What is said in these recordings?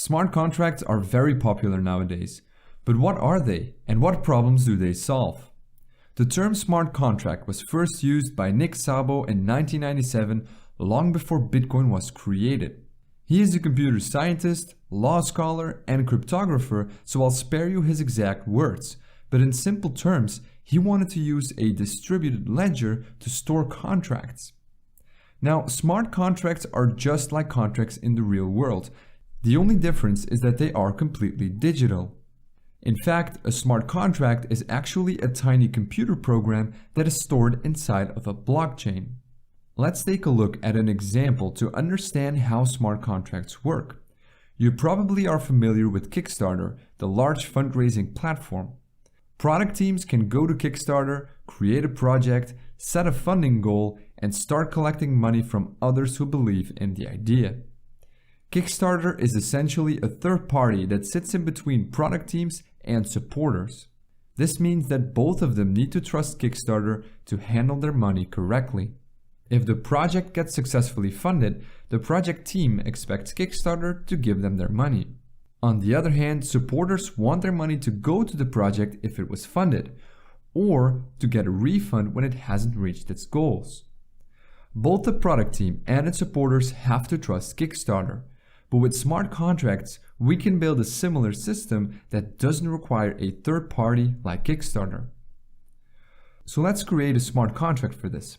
Smart contracts are very popular nowadays, but what are they and what problems do they solve? The term smart contract was first used by Nick Szabo in 1997, long before Bitcoin was created. He is a computer scientist, law scholar, and cryptographer, so I'll spare you his exact words, but in simple terms, he wanted to use a distributed ledger to store contracts. Now, smart contracts are just like contracts in the real world. The only difference is that they are completely digital. In fact, a smart contract is actually a tiny computer program that is stored inside of a blockchain. Let's take a look at an example to understand how smart contracts work. You probably are familiar with Kickstarter, the large fundraising platform. Product teams can go to Kickstarter, create a project, set a funding goal, and start collecting money from others who believe in the idea. Kickstarter is essentially a third party that sits in between product teams and supporters. This means that both of them need to trust Kickstarter to handle their money correctly. If the project gets successfully funded, the project team expects Kickstarter to give them their money. On the other hand, supporters want their money to go to the project if it was funded, or to get a refund when it hasn't reached its goals. Both the product team and its supporters have to trust Kickstarter. But with smart contracts, we can build a similar system that doesn't require a third party like Kickstarter. So let's create a smart contract for this.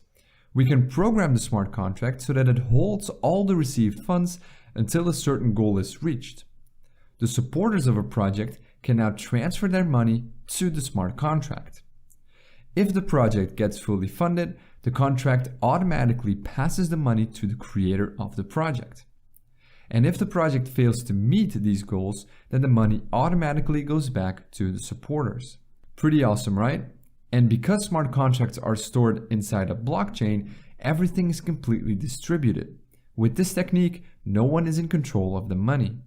We can program the smart contract so that it holds all the received funds until a certain goal is reached. The supporters of a project can now transfer their money to the smart contract. If the project gets fully funded, the contract automatically passes the money to the creator of the project. And if the project fails to meet these goals, then the money automatically goes back to the supporters. Pretty awesome, right? And because smart contracts are stored inside a blockchain, everything is completely distributed. With this technique, no one is in control of the money.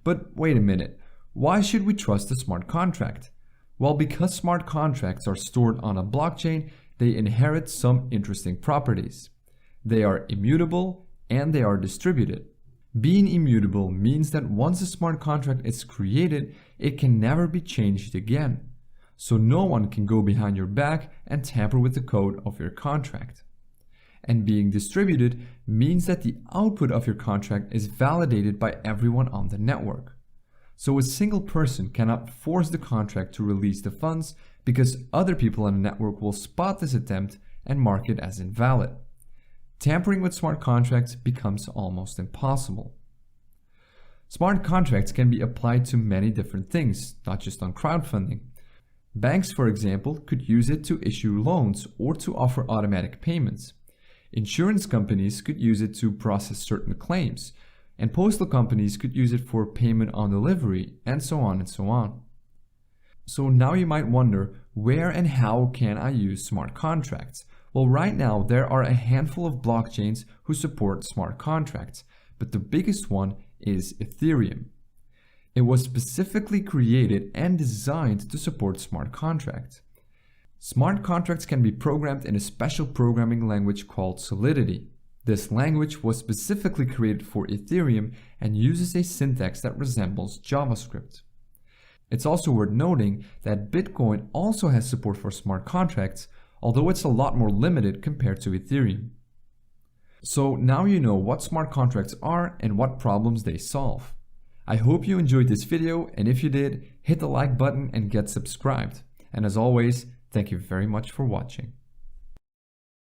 But wait a minute, why should we trust a smart contract? Well, because smart contracts are stored on a blockchain, they inherit some interesting properties. They are immutable and they are distributed. Being immutable means that once a smart contract is created, it can never be changed again. So no one can go behind your back and tamper with the code of your contract. And being distributed means that the output of your contract is validated by everyone on the network. So a single person cannot force the contract to release the funds because other people on the network will spot this attempt and mark it as invalid. Tampering with smart contracts becomes almost impossible. Smart contracts can be applied to many different things, not just on crowdfunding. Banks, for example, could use it to issue loans or to offer automatic payments. Insurance companies could use it to process certain claims, and postal companies could use it for payment on delivery, and so on and so on. So now you might wonder, where and how can I use smart contracts? Well, right now there are a handful of blockchains who support smart contracts, but the biggest one is Ethereum. It was specifically created and designed to support smart contracts. Smart contracts can be programmed in a special programming language called Solidity. This language was specifically created for Ethereum and uses a syntax that resembles JavaScript. It's also worth noting that Bitcoin also has support for smart contracts, although it's a lot more limited compared to Ethereum. So now you know what smart contracts are and what problems they solve. I hope you enjoyed this video, and if you did, hit the like button and get subscribed. And as always, thank you very much for watching.